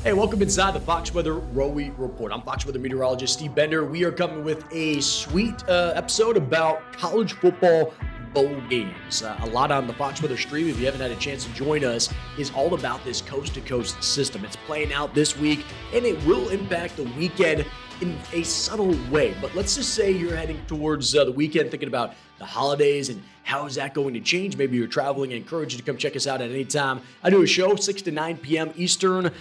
Hey, welcome inside the FOX Weather ROWI Report. I'm FOX Weather Meteorologist Steve Bender. We are coming with a sweet episode about college football bowl games. A lot on the FOX Weather stream, if you haven't had a chance to join us, is all about this coast-to-coast system. It's playing out this week, and it will impact the weekend in a subtle way. But let's just say you're heading towards the weekend thinking about the holidays and how is that going to change. Maybe you're traveling. I encourage you to come check us out at any time. I do a show 6 to 9 p.m. Eastern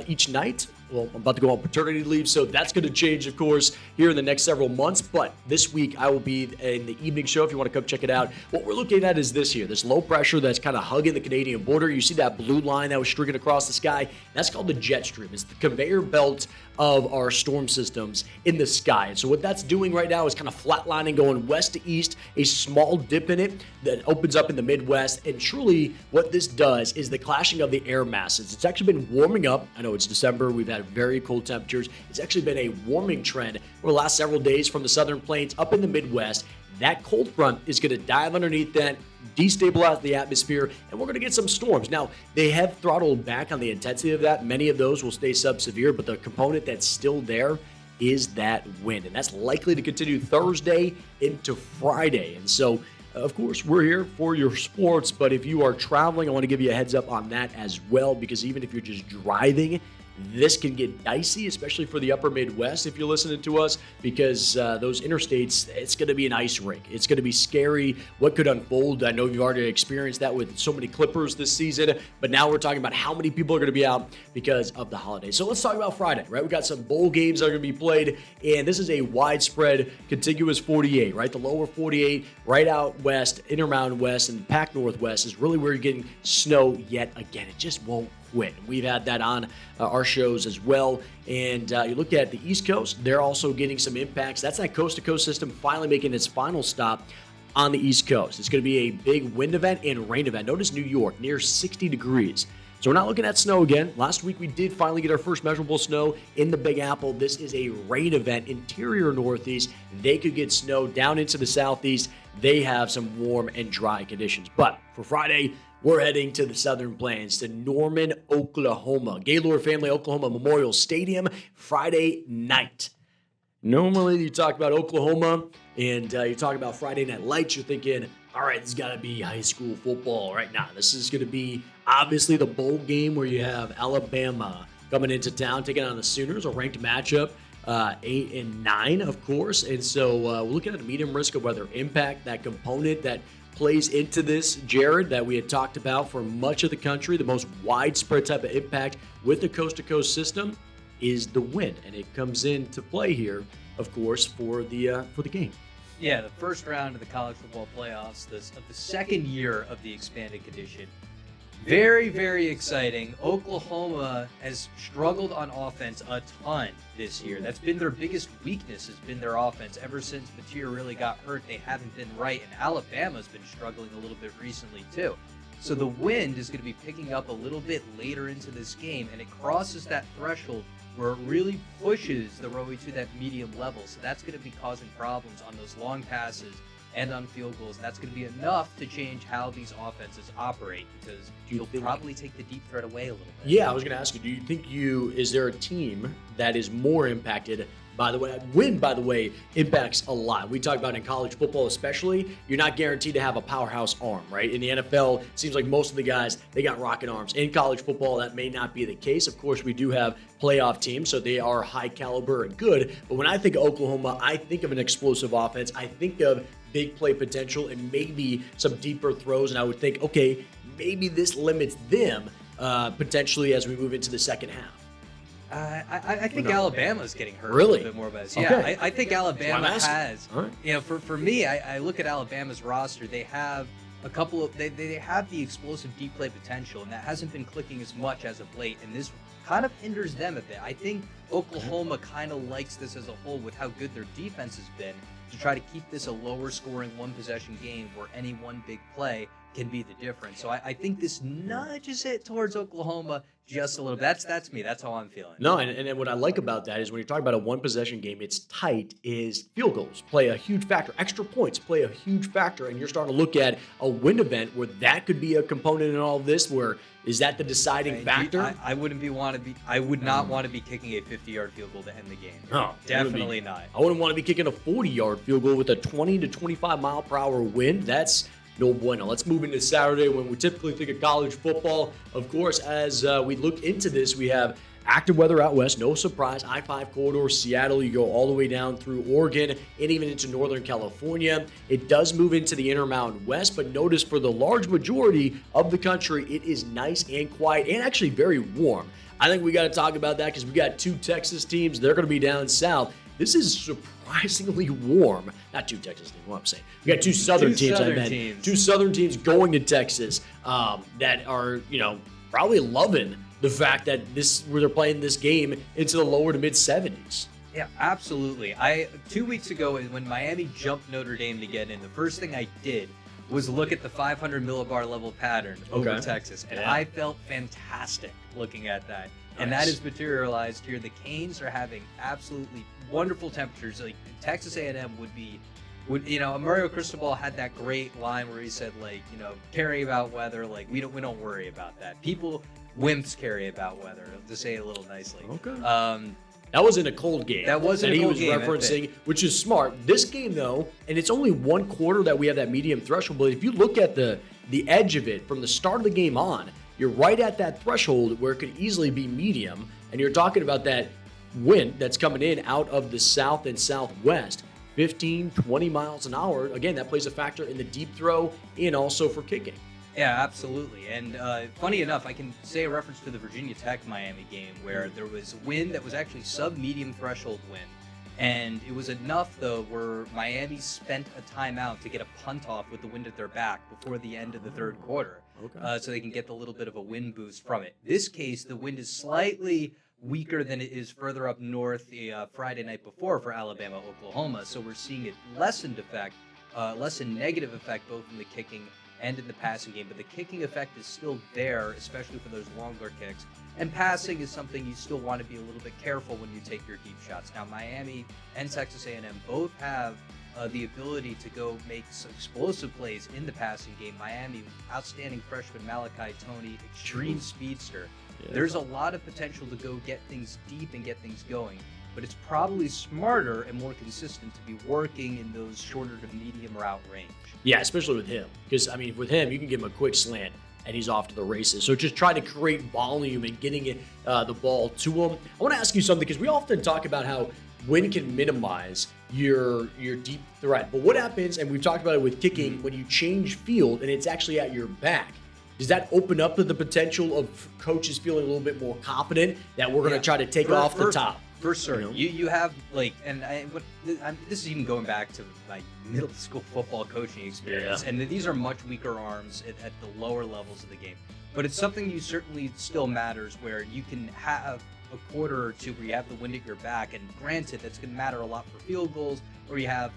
each night. Well, I'm about to go on paternity leave, so that's going to change, of course, here in the next several months. But this week, I will be in the evening show if you want to come check it out. What we're looking at is this here, this low pressure that's kind of hugging the Canadian border. You see that blue line that was streaking across the sky? That's called the jet stream. It's the conveyor belt of our storm systems in the sky. And so what that's doing right now is kind of flatlining, going west to east, a small dip in it that opens up in the Midwest. And truly what this does is the clashing of the air masses. It's actually been warming up. I know it's December. We've had very cold temperatures. It's actually been a warming trend over the last several days from the southern plains up in the Midwest. That cold front is going to dive underneath that, destabilize the atmosphere, and we're going to get some storms. Now, they have throttled back on the intensity of that. Many of those will stay sub-severe, but the component that's still there is that wind, and that's likely to continue Thursday into Friday. And so, of course, we're here for your sports, but if you are traveling, I want to give you a heads up on that as well, because even if you're just driving, this can get dicey, especially for the upper Midwest if you're listening to us, because those interstates, it's going to be an ice rink. It's going to be scary what could unfold. I know you've already experienced that with so many Clippers this season, but now we're talking about how many people are going to be out because of the holidays. So let's talk about Friday, right? We got some bowl games that are going to be played, and this is a widespread contiguous 48, right? The lower 48 right out west, Intermountain West, and Pac Northwest is really where you're getting snow yet again. It just won't quit. We've had that on our shows as well. And you look at the East Coast, they're also getting some impacts. That's that coast-to-coast system finally making its final stop on the East Coast. It's going to be a big wind event and rain event. Notice New York, near 60 degrees. So we're not looking at snow again. Last week we did finally get our first measurable snow in the Big Apple. This is a rain event, interior Northeast. They could get snow down into the Southeast. They have some warm and dry conditions. But for Friday, we're heading to the Southern Plains, to Norman, Oklahoma. Gaylord Family Oklahoma Memorial Stadium, Friday night. Normally, you talk about Oklahoma and you talk about Friday Night Lights, you're thinking, all right, this has got to be high school football right now. This is going to be obviously the bowl game where you have Alabama coming into town, taking on the Sooners, a ranked matchup, 8 and 9, of course. And so we're looking at a medium risk of weather impact, that component that plays into this, Jared, that we had talked about for much of the country. The most widespread type of impact with the coast-to-coast system is the wind, and it comes into play here, of course, for the game. Yeah, the first round of the college football playoffs, of the second year of the expanded condition. Very, very exciting. Oklahoma has struggled on offense a ton this year. That's been their biggest weakness, has been their offense. Ever since Mateer really got hurt, they haven't been right. And Alabama's been struggling a little bit recently, too. So the wind is going to be picking up a little bit later into this game, and it crosses that threshold where it really pushes the ROWI to that medium level. So that's going to be causing problems on those long passes and on field goals. That's going to be enough to change how these offenses operate, because you'll probably take the deep threat away a little bit. Yeah, I was going to ask you, do you think is there a team that is more impacted? By the way, wind, by the way, impacts a lot. We talk about in college football especially, you're not guaranteed to have a powerhouse arm, right? In the NFL, it seems like most of the guys, they got rocket arms. In college football, that may not be the case. Of course, we do have playoff teams, so they are high caliber and good. But when I think of Oklahoma, I think of an explosive offense. I think of big play potential and maybe some deeper throws. And I would think, okay, maybe this limits them potentially as we move into the second half. I think Alabama's getting hurt really? A little bit more by this. Yeah, okay. I think Alabama has. All right. You know, for me, I look at Alabama's roster. They have a couple of they have the explosive deep play potential, and that hasn't been clicking as much as of late. And this kind of hinders them a bit. I think Oklahoma kind of likes this as a whole with how good their defense has been, to try to keep this a lower scoring one possession game where any one big play can be the difference. So I think this nudges it towards Oklahoma just a little bit. That's me. That's how I'm feeling. No, and what I like about that is when you're talking about a one-possession game, it's tight, is field goals play a huge factor. Extra points play a huge factor, and you're starting to look at a wind event where that could be a component in all of this, where is that the deciding factor? I would not want to be kicking a 50-yard field goal to end the game. No, Definitely not. I wouldn't want to be kicking a 40-yard field goal with a 20 to 25 mile per hour wind. That's no bueno. Let's move into Saturday when we typically think of college football. Of course, as we look into this, we have active weather out west. No surprise. I-5 corridor, Seattle. You go all the way down through Oregon and even into Northern California. It does move into the Intermountain West, but notice for the large majority of the country, it is nice and quiet and actually very warm. I think we got to talk about that because we got two Texas teams. They're going to be down south. This is surprisingly warm. Not two Texas teams, what I'm saying. We got two Southern teams. Two Southern teams going to Texas that are, probably loving the fact that where they're playing this game into the lower to mid 70s. Yeah, absolutely. 2 weeks ago when Miami jumped Notre Dame to get in, the first thing I did was look at the 500 millibar level pattern over Texas, and I felt fantastic looking at that. And that is materialized here. The Canes are having absolutely wonderful temperatures. Like Texas A&M Mario Cristobal had that great line where he said, caring about weather, we don't worry about that. Wimps carry about weather, to say it a little nicely. Okay. That was in a cold game. That wasn't a cold game. He was referencing, which is smart. This game, though, and it's only one quarter that we have that medium threshold, but if you look at the edge of it from the start of the game on, you're right at that threshold where it could easily be medium, and you're talking about that wind that's coming in out of the south and southwest, 15, 20 miles an hour. Again, that plays a factor in the deep throw and also for kicking. Yeah, absolutely. And funny enough, I can say a reference to the Virginia Tech-Miami game where there was wind that was actually sub-medium threshold wind. And it was enough, though, where Miami spent a timeout to get a punt off with the wind at their back before the end of the third quarter. Okay. So they can get the little bit of a wind boost from it. This case, the wind is slightly weaker than it is further up north the Friday night before for Alabama, Oklahoma. So we're seeing it lessen negative effect both in the kicking and in the passing game, but the kicking effect is still there, especially for those longer kicks. And passing is something you still want to be a little bit careful when you take your deep shots. Now, Miami and Texas A&M both have the ability to go make some explosive plays in the passing game. Miami, outstanding freshman Malachi Toney, extreme speedster. Yeah. There's a lot of potential to go get things deep and get things going, but it's probably smarter and more consistent to be working in those shorter to medium route range. Yeah, especially with him. Because, with him, you can give him a quick slant, and he's off to the races. So just try to create volume and getting the ball to him. I want to ask you something, because we often talk about how wind can minimize your deep threat. But what happens, and we've talked about it with kicking, when you change field and it's actually at your back, does that open up to the potential of coaches feeling a little bit more confident that we're going to try to take off the top? For certain. You have, this is even going back to my middle school football coaching experience, and these are much weaker arms at the lower levels of the game. But it's something you certainly still matters where you can have a quarter or two where you have the wind at your back, and granted, that's going to matter a lot for field goals, or you have,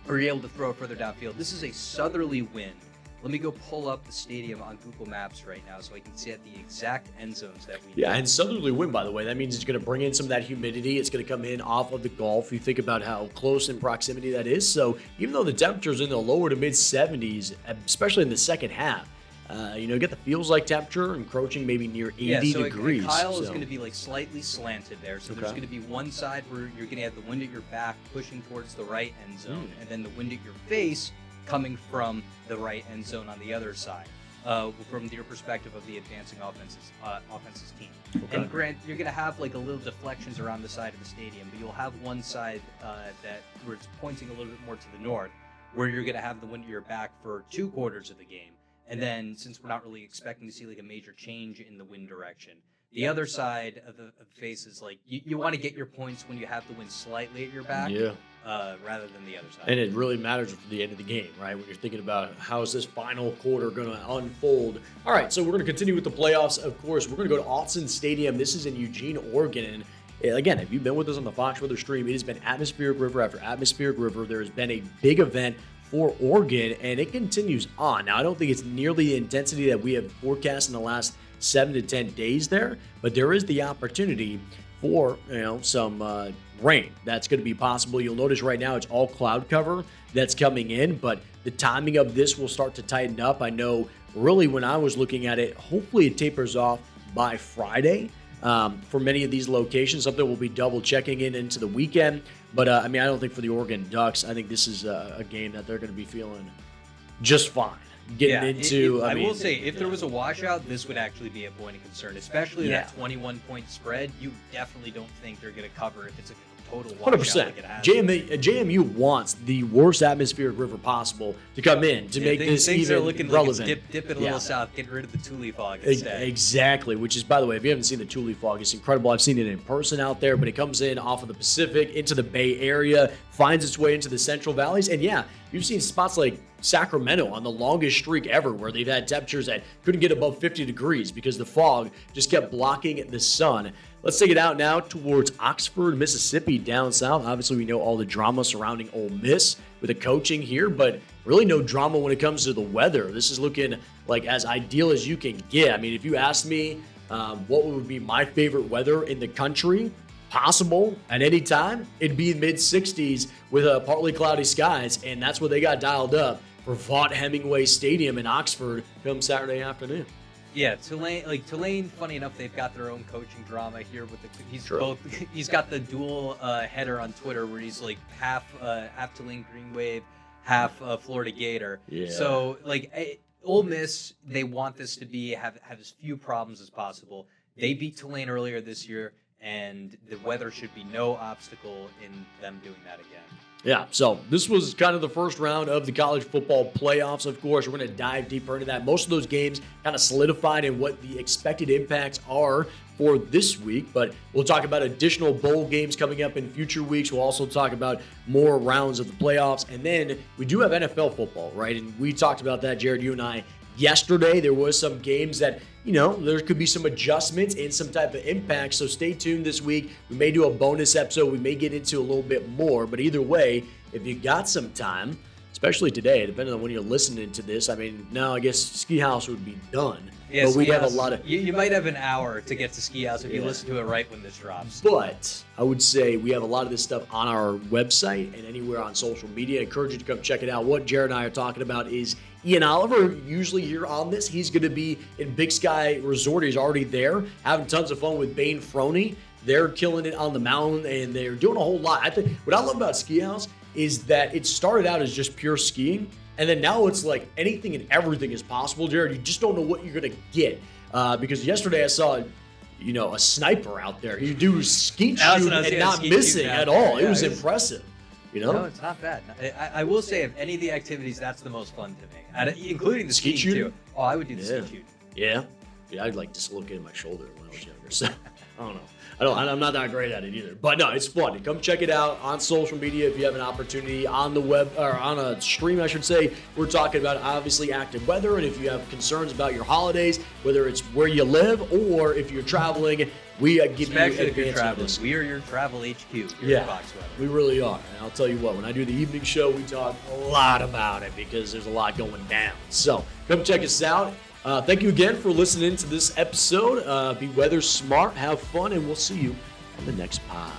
or you're able to throw it further downfield. This is a southerly wind. Let me go pull up the stadium on Google Maps right now so I can see at the exact end zones that we need. And southerly wind, by the way, that means it's going to bring in some of that humidity. It's going to come in off of the Gulf. You think about how close in proximity that is. So even though the temperature's in the lower to mid 70s, especially in the second half, get the feels like temperature encroaching maybe near 80 degrees. Kyle is going to be slightly slanted there. So there's going to be one side where you're going to have the wind at your back pushing towards the right end zone, and then the wind at your face coming from the right end zone on the other side, from your perspective of the advancing offense's team. Okay. And Grant, you're going to have a little deflections around the side of the stadium, but you'll have one side where it's pointing a little bit more to the north, where you're going to have the wind at your back for 2 quarters of the game. And then, since we're not really expecting to see a major change in the wind direction, the other side of the face is you want to get your points when you have the wind slightly at your back, rather than the other side. And it really matters for the end of the game, right? When you're thinking about how is this final quarter going to unfold. All right, so we're going to continue with the playoffs. Of course, we're going to go to Autzen Stadium. This is in Eugene, Oregon. And again, if you've been with us on the FOX Weather stream, it has been atmospheric river after atmospheric river. There has been a big event for Oregon, and it continues on. Now, I don't think it's nearly the intensity that we have forecast in the last 7 to 10 days there, but there is the opportunity for some rain that's going to be possible. You'll notice right now it's all cloud cover that's coming in, but the timing of this will start to tighten up. I know really when I was looking at it, hopefully it tapers off by Friday. For many of these locations, something we'll be double checking into the weekend. But I don't think for the Oregon Ducks, I think this is a game that they're going to be feeling just fine. I will say, if there was a washout, this would actually be a point of concern, especially that 21-point spread. You definitely don't think they're going to cover if it's a total washout. 100%. Like it has. JMU wants the worst atmospheric river possible to come in to make this even looking relevant. Like dip it a little south, getting rid of the Thule fog instead. Exactly, which is, by the way, if you haven't seen the Thule fog, it's incredible. I've seen it in person out there, but it comes in off of the Pacific into the Bay Area, finds its way into the Central Valleys, and you've seen spots like Sacramento on the longest streak ever where they've had temperatures that couldn't get above 50 degrees because the fog just kept blocking the sun. Let's take it out now towards Oxford, Mississippi, down south. Obviously, we know all the drama surrounding Ole Miss with the coaching here, but really no drama when it comes to the weather. This is looking like as ideal as you can get. I mean, if you asked me what would be my favorite weather in the country, possible at any time, it'd be mid-60s with partly cloudy skies, and that's what they got dialed up for Vaught Hemingway Stadium in Oxford come Saturday afternoon. Yeah, Tulane, funny enough, they've got their own coaching drama here with he's got the dual header on Twitter where he's like half Tulane Green Wave, half Florida Gator. Yeah. So Ole Miss, they want this to have as few problems as possible. They beat Tulane earlier this year, and the weather should be no obstacle in them doing that again. Yeah, so this was kind of the first round of the college football playoffs. Of course, we're going to dive deeper into that. Most of those games kind of solidified in what the expected impacts are for this week, but we'll talk about additional bowl games coming up in future weeks. We'll also talk about more rounds of the playoffs, and then we do have NFL football, right? And we talked about that, Jared, you and I, yesterday. There was some games that, there could be some adjustments and some type of impact. So stay tuned this week. We may do a bonus episode. We may get into a little bit more. But either way, if you got some time, especially today, depending on when you're listening to this, now I guess Ski House would be done. Yeah, but we have a lot of... You might have an hour to get to Ski House if you listen to it right when this drops. But I would say we have a lot of this stuff on our website and anywhere on social media. I encourage you to come check it out. What Jared and I are talking about is Ian Oliver, usually here on this. He's going to be in Big Sky Resort. He's already there, having tons of fun with Bane Froney. They're killing it on the mountain, and they're doing a whole lot. I think what I love about Ski House is that it started out as just pure skiing, and then now it's like anything and everything is possible, Jared. You just don't know what you're going to get. Because yesterday I saw, a sniper out there. He do skeet shoot and not missing at all. It was impressive. No, it's not bad. I will say, of any of the activities, that's the most fun to me, including the skiing too. Oh, I would do the skeet shoot. Yeah, I'd like dislocated my shoulder when I was younger. So I don't know. I'm not that great at it either. But no, it's fun. Come check it out on social media if you have an opportunity on the web, or on a stream, I should say. We're talking about obviously active weather, and if you have concerns about your holidays, whether it's where you live or if you're traveling, we give especially you if you're traveling. We are your travel HQ here at FOX Weather. We really are. And I'll tell you what, when I do the evening show, we talk a lot about it because there's a lot going down. So come check us out. Thank you again for listening to this episode. Be weather smart, have fun, and we'll see you on the next pod.